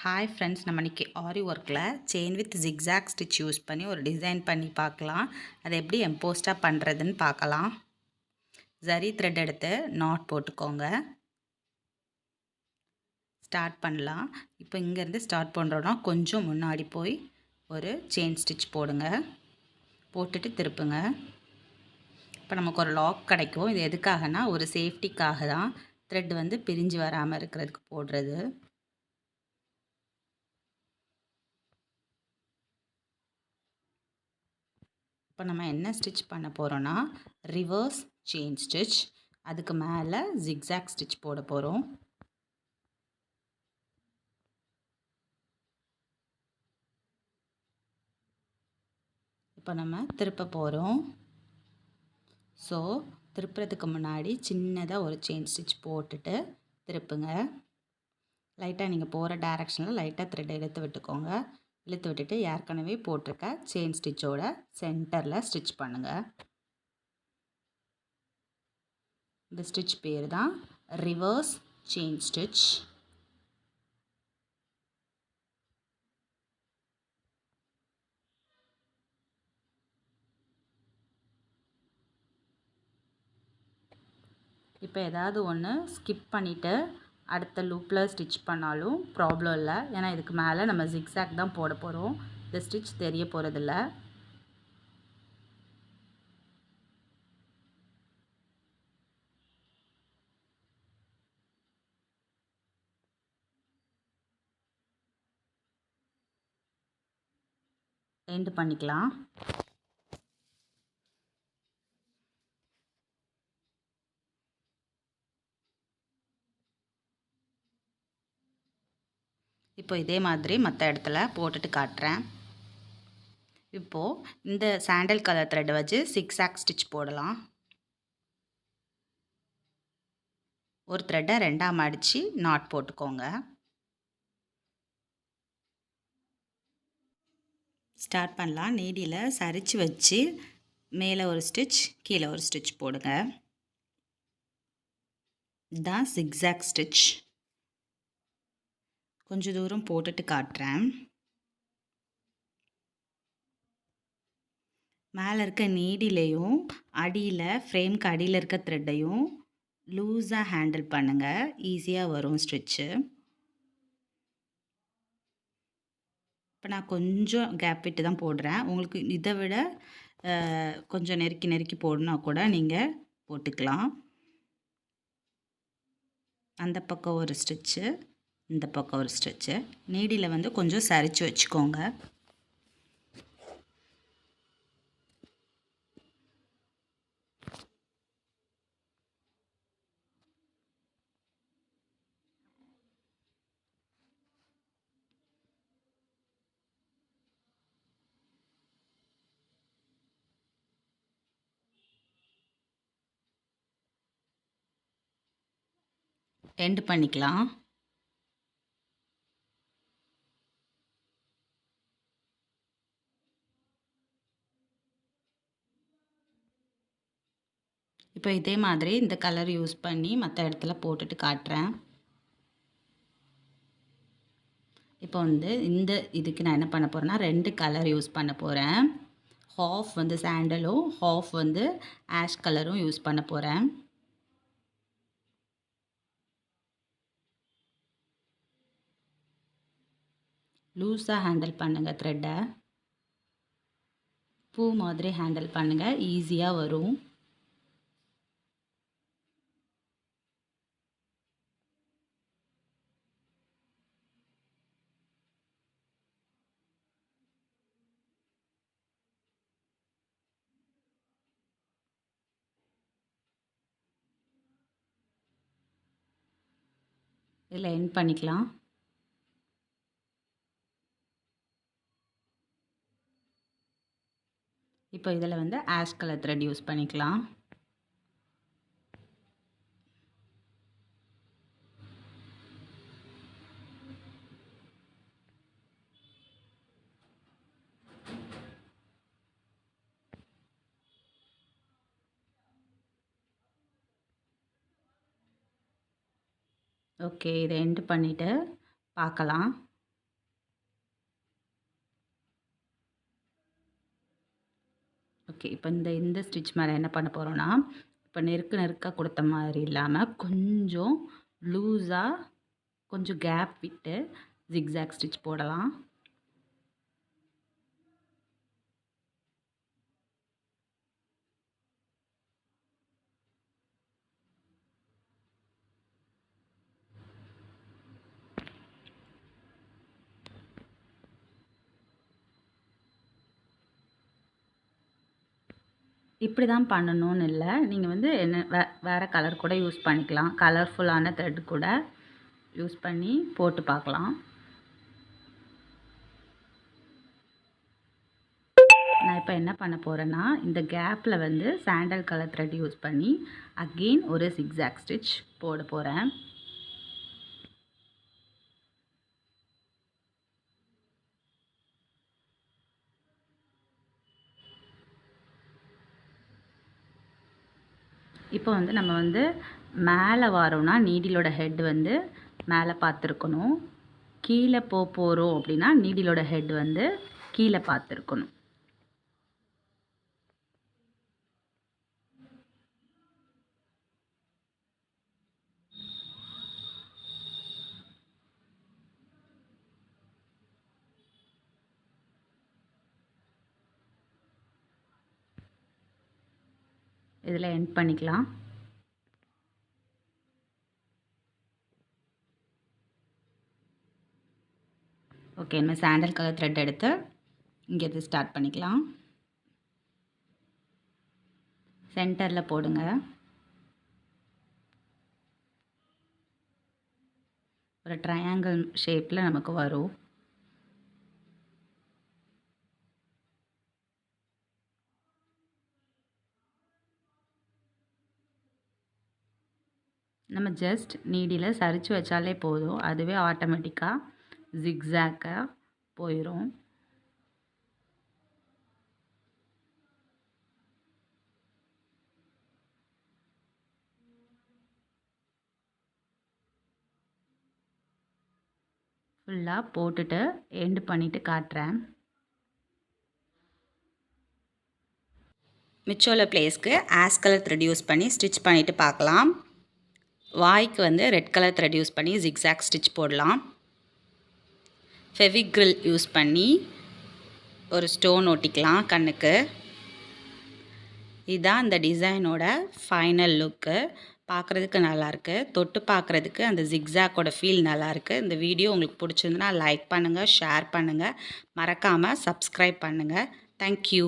Hi friends, நம்ம இன்றைக்கி ஆரி ஒர்க்கில் chain with zigzag stitch use பண்ணி ஒரு டிசைன் பண்ணி பார்க்கலாம். அதை எப்படி எம்போஸ்டாக பண்ணுறதுன்னு பார்க்கலாம். ஜரி த்ரெட் எடுத்து நாட் போட்டுக்கோங்க. ஸ்டார்ட் பண்ணலாம். இப்போ இங்கேருந்து ஸ்டார்ட் பண்ணுறோன்னா கொஞ்சம் முன்னாடி போய் ஒரு செயின் ஸ்டிச் போடுங்க. போட்டுட்டு திருப்புங்க. இப்போ நமக்கு ஒரு லாக் கிடைக்கும். இது எதுக்காகனா ஒரு சேஃப்டிக்காக தான். த்ரெட் வந்து பிரிஞ்சு வராமல் இருக்கிறதுக்கு போடுறது. இப்போ நம்ம என்ன ஸ்டிச் பண்ண போகிறோன்னா ரிவர்ஸ் செயின் ஸ்டிச். அதுக்கு மேலே ஜிக்ஸாக் ஸ்டிச் போட போகிறோம். இப்போ நம்ம திருப்ப போகிறோம். ஸோ திருப்புறதுக்கு முன்னாடி சின்னதாக ஒரு செயின் ஸ்டிச் போட்டுட்டு திருப்புங்க. லைட்டாக நீங்கள் போகிற டைரெக்ஷனில் லைட்டாக த்ரெட் இழுத்து விட்டுக்கோங்க. இழுத்து விட்டுட்டு ஏற்கனவே போட்டிருக்க செயின் ஸ்டிச்சோட சென்டரில் ஸ்டிச் பண்ணுங்கள். இந்த ஸ்டிச் பேர் தான் ரிவர்ஸ் செயின் ஸ்டிச். இப்போ ஏதாவது ஒன்று ஸ்கிப் பண்ணிவிட்டு அடுத்த லூப்பில் ஸ்டிச் பண்ணாலும் ப்ராப்ளம் இல்லை. ஏன்னா இதுக்கு மேலே நம்ம ஜிக்ஸாக் தான் போட போகிறோம். இந்த ஸ்டிச் தெரிய போகிறதில்ல. எண்ட் பண்ணிக்கலாம். இப்போ இதே மாதிரி மற்ற இடத்துல போட்டுட்டு காட்டுறேன். இப்போது இந்த சாண்டல் கலர் த்ரெட்டை வச்சு ஜிக்ஸாக் ஸ்டிச் போடலாம். ஒரு த்ரெட்டை ரெண்டாக மடித்து நாட் போட்டுக்கோங்க. ஸ்டார்ட் பண்ணலாம். நீடியில் சரித்து வச்சு மேலே ஒரு ஸ்டிச் கீழே ஒரு ஸ்டிச் போடுங்க. இதுதான் ஜிக்ஸாக் ஸ்டிச். கொஞ்சம் தூரம் போட்டுட்டு காட்டுறேன். மேலே இருக்க நீடிலையும் அடியில் ஃப்ரேம்க்கு அடியில் இருக்க த்ரெட்டையும் லூஸாக ஹேண்டில் பண்ணுங்கள். ஈஸியாக வரும் ஸ்டிச்சு. இப்போ நான் கொஞ்சம் கேப் விட்டு தான் போடுறேன். உங்களுக்கு இதை விட கொஞ்சம் நெருக்கி நெருக்கி போடனா கூட நீங்கள் போட்டுக்கலாம். அந்த பக்கம் ஒரு ஸ்டிச்சு, இந்த பக்கம் ஒரு ஸ்டிச்சு. நீடியில் வந்து கொஞ்சம் சரித்து வச்சுக்கோங்க. எண்ட் பண்ணிக்கலாம். இப்போ இதே மாதிரி இந்த கலர் யூஸ் பண்ணி மற்ற இடத்துல போட்டுட்டு காட்டுறேன். இப்போ வந்து இந்த இதுக்கு நான் என்ன பண்ண போகிறேன்னா 2 கலர் யூஸ் பண்ண போகிறேன். ஹாஃப் வந்து சாண்டலும் ஹாஃப் வந்து ஆஷ் கலரும் யூஸ் பண்ண போகிறேன். லூஸாக ஹேண்டில் பண்ணுங்கள் த்ரெட்டை. பூ மாதிரி ஹேண்டில் பண்ணுங்கள். ஈஸியாக வரும். இதில் எண்ட் பண்ணிக்கலாம். இப்போ இதில் வந்து ஆஷ் கலர் த்ரெட் யூஸ் பண்ணிக்கலாம். ஓகே, இதை எண்ட் பண்ணிவிட்டு பார்க்கலாம். ஓகே. இப்போ இந்த ஸ்டிச் மேலே என்ன பண்ண போகிறோன்னா, இப்போ நெருக்க கொடுத்த மாதிரி இல்லாமல் கொஞ்சம் லூஸாக கொஞ்சம் கேப் விட்டு ஜிக்ஸாக் ஸ்டிச் போடலாம். இப்படி தான் பண்ணணும்னு இல்லை. நீங்கள் வந்து என்ன வேறு கலர் கூட யூஸ் பண்ணிக்கலாம். கலர்ஃபுல்லான த்ரெட் கூட யூஸ் பண்ணி போட்டு பார்க்கலாம். நான் இப்போ என்ன பண்ண போகிறேன்னா, இந்த கேப்பில் வந்து சாண்டல் கலர் த்ரெட் யூஸ் பண்ணி அகெயின் ஒரு ஜிக்ஸாக் ஸ்டிச் போட போகிறேன். இப்போ வந்து நம்ம வந்து மேலே வரோம்னா நீடிலோட ஹெட் வந்து மேலே பார்த்துருக்கணும். கீழே போகிறோம் அப்படின்னா நீடிலோட ஹெட் வந்து கீழே பார்த்துருக்கணும். இதில் எண்ட் பண்ணிக்கலாம். ஓகே, நம்ம சாண்டல் கலர் த்ரெட் எடுத்து இங்கே ஸ்டார்ட் பண்ணிக்கலாம். சென்டரில் போடுங்க. ஒரு ட்ரையாங்கிள் ஷேப்பில் நமக்கு வரும். நம்ம ஜஸ்ட் நீடியில் சரித்து வச்சாலே போதும், அதுவே ஆட்டோமேட்டிக்காக ஜிக்ஸாக்காக போயிடும். ஃபுல்லாக போட்டுட்டு எண்டு பண்ணிவிட்டு காட்டுறேன். மிச்சோல பிளேஸ்க்கு ஆஷ் கலர் த்ரெட் யூஸ் பண்ணி ஸ்டிச் பண்ணிவிட்டு பார்க்கலாம். வாய்க்கு வந்து ரெட் கலர் த்ரெட் யூஸ் பண்ணி ஜிக்ஸாக் ஸ்டிச் போடலாம். ஃபெவிக்ரில் யூஸ் பண்ணி ஒரு ஸ்டோன் ஒட்டிக்கலாம் கண்ணுக்கு. இதுதான் இந்த டிசைனோட ஃபைனல் லுக்கு. பார்க்குறதுக்கு நல்லாயிருக்கு. தொட்டு பார்க்குறதுக்கு அந்த ஜிக்ஸாக்கோட ஃபீல் நல்லாயிருக்கு. இந்த வீடியோ உங்களுக்கு பிடிச்சிருந்துன்னா லைக் பண்ணுங்கள், ஷேர் பண்ணுங்கள், மறக்காமல் சப்ஸ்கிரைப் பண்ணுங்கள். தேங்க்யூ.